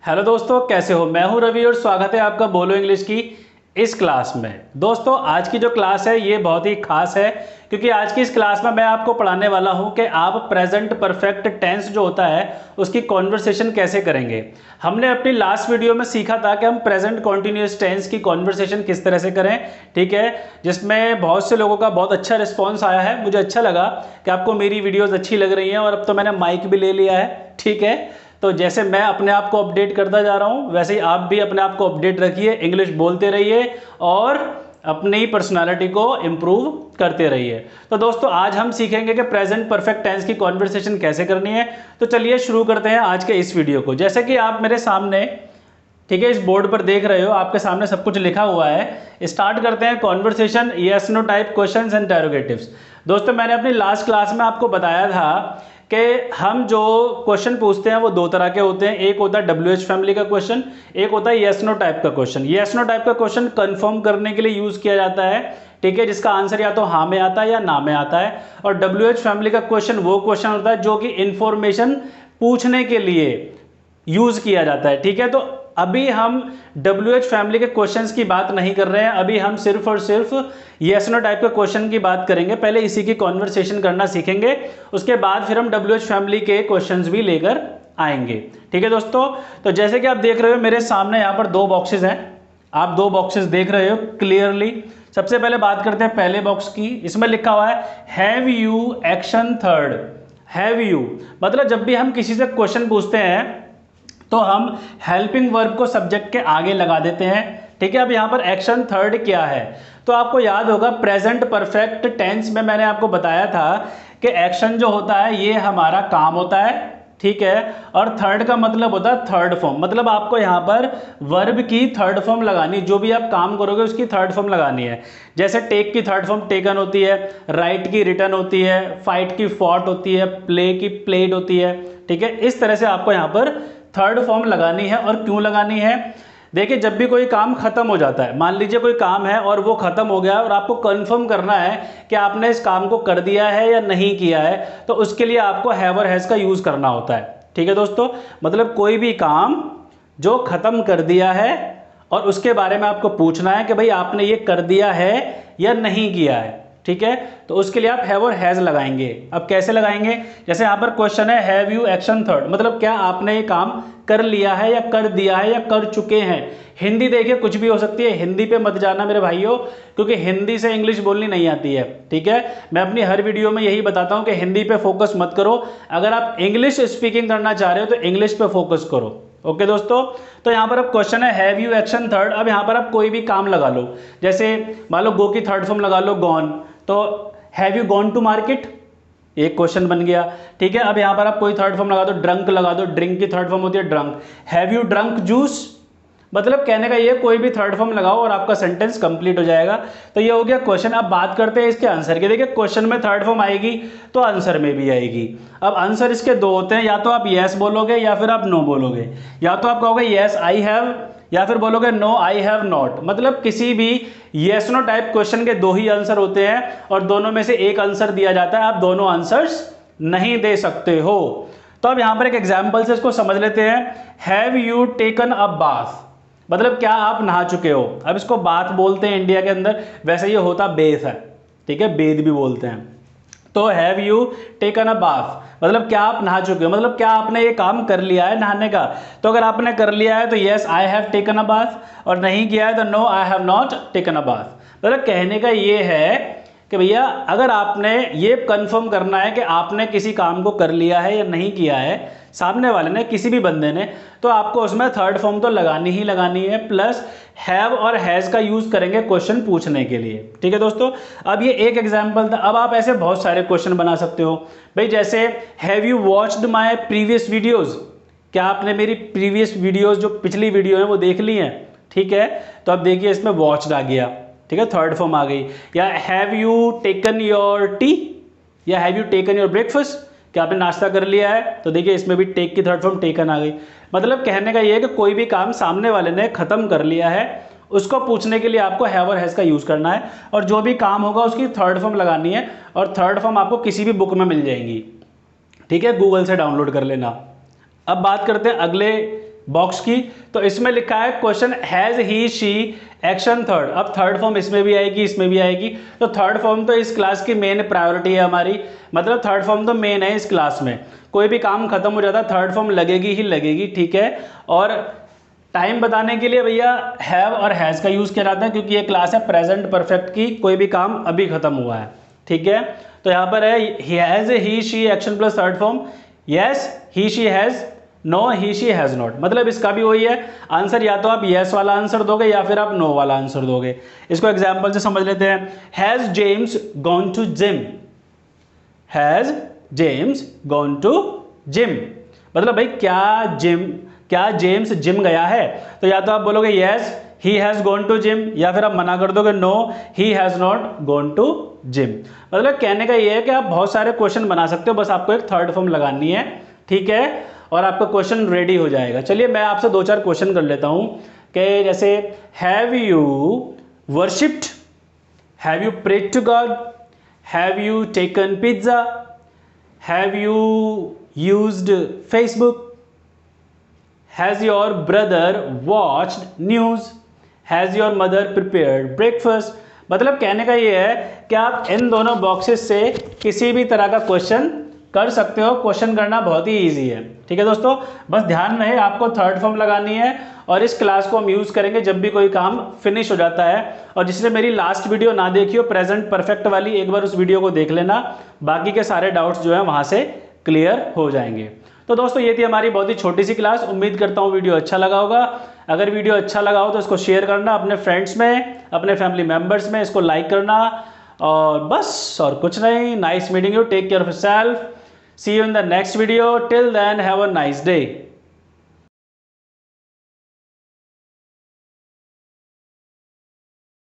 Hello दोस्तों, कैसे हो। मैं हूं रवि और स्वागत है आपका बोलो इंग्लिश की इस क्लास में। दोस्तों, आज की जो क्लास है ये बहुत ही खास है क्योंकि आज की इस क्लास में मैं आपको पढ़ाने वाला हूं कि आप प्रेजेंट परफेक्ट टेंस जो होता है उसकी कॉन्वर्सेशन कैसे करेंगे। हमने अपनी लास्ट वीडियो में सीखा था कि हम प्रेजेंट कॉन्टिन्यूअस टेंस की कॉन्वर्सेशन किस तरह से करें, ठीक है, जिसमें बहुत से लोगों का बहुत अच्छा रिस्पॉन्स आया है। मुझे अच्छा लगा कि आपको मेरी वीडियोज़ अच्छी लग रही हैं और अब तो मैंने माइक भी ले लिया है, ठीक है। तो जैसे मैं अपने आप को अपडेट करता जा रहा हूं वैसे ही आप भी अपने आप को अपडेट रखिए, इंग्लिश बोलते रहिए और अपनी पर्सनालिटी को इम्प्रूव करते रहिए। तो दोस्तों, आज हम सीखेंगे कि प्रेजेंट परफेक्ट टेंस की कॉन्वर्सेशन कैसे करनी है। तो चलिए शुरू करते हैं आज के इस वीडियो को। जैसे कि आप मेरे सामने, ठीक है, इस बोर्ड पर देख रहे हो, आपके सामने सब कुछ लिखा हुआ है। स्टार्ट करते हैं conversation, yes no type questions and interrogatives. दोस्तों, मैंने अपनी लास्ट क्लास में आपको बताया था कि हम जो क्वेश्चन पूछते हैं वो दो तरह के होते हैं। एक होता है WH फैमिली का क्वेश्चन, एक होता है यस नो टाइप का क्वेश्चन। यस नो टाइप का क्वेश्चन कंफर्म करने के लिए यूज किया जाता है, ठीक है, जिसका आंसर या तो हाँ में आता है या ना में आता है। और WH फैमिली का क्वेश्चन वो क्वेश्चन होता है जो कि इंफॉर्मेशन पूछने के लिए यूज किया जाता है, ठीक है। तो अभी हम WH फैमिली के क्वेश्चंस की बात नहीं कर रहे हैं, अभी हम सिर्फ और सिर्फ यस नो टाइप के क्वेश्चन की बात करेंगे। पहले इसी की कॉन्वर्सेशन करना सीखेंगे, उसके बाद फिर हम WH फैमिली के क्वेश्चंस भी लेकर आएंगे, ठीक है दोस्तों। तो जैसे कि आप देख रहे हो मेरे सामने यहाँ पर दो बॉक्सेस हैं, आप दो बॉक्सेस देख रहे हो क्लियरली। सबसे पहले बात करते हैं पहले बॉक्स की। इसमें लिखा हुआ है have you action third. Have you मतलब जब भी हम किसी से क्वेश्चन पूछते हैं तो हम हेल्पिंग वर्ब को सब्जेक्ट के आगे लगा देते हैं, ठीक है। अब यहाँ पर एक्शन थर्ड क्या है, तो आपको याद होगा प्रेजेंट परफेक्ट टेंस में मैंने आपको बताया था कि एक्शन जो होता है ये हमारा काम होता है, ठीक है, और थर्ड का मतलब होता है थर्ड फॉर्म। मतलब आपको यहाँ पर वर्ब की थर्ड फॉर्म लगानी, जो भी आप काम करोगे उसकी थर्ड फॉर्म लगानी है। जैसे टेक की थर्ड फॉर्म टेकन होती है, राइट की रिटन होती है, फाइट की फॉट होती है, प्ले की प्लेड होती है, ठीक है। इस तरह से आपको यहाँ पर थर्ड फॉर्म लगानी है। और क्यों लगानी है, देखिए, जब भी कोई काम खत्म हो जाता है, मान लीजिए कोई काम है और वो खत्म हो गया और आपको कंफर्म करना है कि आपने इस काम को कर दिया है या नहीं किया है, तो उसके लिए आपको हैव और हैज का यूज करना होता है, ठीक है दोस्तों। मतलब कोई भी काम जो खत्म कर दिया है और उसके बारे में आपको पूछना है कि भाई आपने ये कर दिया है या नहीं किया है, ठीक है, तो उसके लिए आप हैव और हैज लगाएंगे। अब कैसे लगाएंगे, जैसे यहाँ पर क्वेश्चन है हैव यू एक्शन थर्ड, मतलब क्या आपने ये काम कर लिया है या कर दिया है या कर चुके हैं। हिंदी देखिए कुछ भी हो सकती है, हिंदी पे मत जाना मेरे भाइयों, क्योंकि हिंदी से इंग्लिश बोलनी नहीं आती है, ठीक है। मैं अपनी हर वीडियो में यही बताता हूँ कि हिंदी पे फोकस मत करो, अगर आप इंग्लिश स्पीकिंग करना चाह रहे हो तो इंग्लिश पे फोकस करो, ओके दोस्तों। तो यहाँ पर अब क्वेश्चन है हैव यू एक्शन थर्ड। अब यहाँ पर आप कोई भी काम लगा लो, जैसे मान लो गो की थर्ड फॉर्म लगा लो गॉन, तो have you gone to market, एक क्वेश्चन बन गया, ठीक है। अब यहां पर आप कोई थर्ड फॉर्म लगा दो, ड्रंक लगा दो, ड्रिंक की थर्ड फॉर्म होती है drunk. Have you drunk juice, मतलब कहने का ये कोई भी थर्ड फॉर्म लगाओ और आपका सेंटेंस कंप्लीट हो जाएगा। तो ये हो गया क्वेश्चन। अब बात करते हैं इसके आंसर की। देखिए, क्वेश्चन में थर्ड फॉर्म आएगी तो आंसर में भी आएगी। अब आंसर इसके दो होते हैं, या तो आप यस बोलोगे या फिर आप नो बोलोगे। या तो आप कहोगे यस आई हैव या फिर बोलोगे नो आई हैव नॉट। मतलब किसी भी यस नो टाइप क्वेश्चन के दो ही आंसर होते हैं और दोनों में से एक आंसर दिया जाता है, आप दोनों आंसर्स नहीं दे सकते हो। तो अब यहां पर एक एग्जांपल से इसको समझ लेते हैं। Have you taken a bath, मतलब क्या आप नहा चुके हो। अब इसको बात बोलते हैं इंडिया के अंदर, वैसे ये होता बेथ है, ठीक है, बेद भी बोलते हैं। तो have you taken a bath मतलब क्या आप नहा चुके हो, मतलब क्या आपने ये काम कर लिया है नहाने का। तो अगर आपने कर लिया है तो yes I have taken a bath, और नहीं किया है तो no I have not taken a bath. मतलब कहने का ये है कि भैया अगर आपने ये कंफर्म करना है कि आपने किसी काम को कर लिया है या नहीं किया है, सामने वाले ने, किसी भी बंदे ने, तो आपको उसमें थर्ड फॉर्म तो लगानी ही लगानी है, प्लस हैव और हैज का यूज करेंगे क्वेश्चन पूछने के लिए, ठीक है दोस्तों। अब ये एक एग्जांपल था, अब आप ऐसे बहुत सारे क्वेश्चन बना सकते हो भाई। जैसे have you watched my previous videos, क्या आपने मेरी प्रीवियस वीडियोज जो पिछली वीडियो है वो देख ली हैं, ठीक है। तो अब देखिए इसमें वॉच्ड आ गया, ठीक है, थर्ड फॉर्म आ गई। या have you taken your tea या have you taken your breakfast, क्या आपने नाश्ता कर लिया है, तो देखिए इसमें भी टेक की थर्ड फॉर्म टेकन आ गई। मतलब कहने का ये है कि कोई भी काम सामने वाले ने खत्म कर लिया है उसको पूछने के लिए आपको हैव और हैज का यूज करना है, और जो भी काम होगा उसकी थर्ड फॉर्म लगानी है, और थर्ड फॉर्म आपको किसी भी बुक में मिल जाएंगी, ठीक है, गूगल से डाउनलोड कर लेना। अब बात करते हैं अगले बॉक्स की। तो इसमें लिखा है question has he she action third. अब थर्ड फॉर्म इसमें भी आएगी, इसमें भी आएगी। तो थर्ड फॉर्म तो इस क्लास की मेन प्रायोरिटी है हमारी, मतलब थर्ड फॉर्म तो मेन है इस क्लास में। कोई भी काम खत्म हो जाता है थर्ड फॉर्म लगेगी ही लगेगी, ठीक है। और टाइम बताने के लिए भैया हैव और हैज़ का यूज़ किया जाता है, क्योंकि ये क्लास है प्रेजेंट परफेक्ट की, कोई भी काम अभी खत्म हुआ है, ठीक है। तो यहाँ पर है has he she action plus third form, yes he she has, no he she has not. मतलब इसका भी वही है आंसर, या तो आप यस वाला आंसर दोगे या फिर आप नो वाला आंसर दोगे। इसको एग्जाम्पल से समझ लेते हैं। Has James gone to gym, has James gone to gym, मतलब भाई क्या जेम्स जिम गया है। तो या तो आप बोलोगे yes he has gone to gym, या फिर आप मना कर दोगे no he has not gone to gym. मतलब कहने का ये है कि आप बहुत सारे क्वेश्चन बना सकते हो, बस आपको एक थर्ड फॉर्म लगानी है, ठीक है, और आपका क्वेश्चन रेडी हो जाएगा। चलिए मैं आपसे 2-4 क्वेश्चन कर लेता हूं कि जैसे have you worshipped, have you prayed to God, have you taken pizza, have you used Facebook, has your brother watched news, has your mother prepared breakfast. मतलब कहने का ये है कि आप इन दोनों बॉक्सेस से किसी भी तरह का क्वेश्चन कर सकते हो। क्वेश्चन करना बहुत ही इजी है, ठीक है दोस्तों। बस ध्यान रहे आपको थर्ड फॉर्म लगानी है, और इस क्लास को हम यूज करेंगे जब भी कोई काम फिनिश हो जाता है। और जिसने मेरी लास्ट वीडियो ना देखी हो प्रेजेंट परफेक्ट वाली, एक बार उस वीडियो को देख लेना, बाकी के सारे डाउट्स जो है वहां से क्लियर हो जाएंगे। तो दोस्तों ये थी हमारी बहुत ही छोटी सी क्लास। उम्मीद करता हूँ वीडियो अच्छा लगा होगा। अगर वीडियो अच्छा लगा हो तो इसको शेयर करना अपने फ्रेंड्स में, अपने फैमिली मेम्बर्स में, इसको लाइक करना, और बस और कुछ नहीं। Nice meeting you, take care of yourself, see you in the next video, till then have a nice day.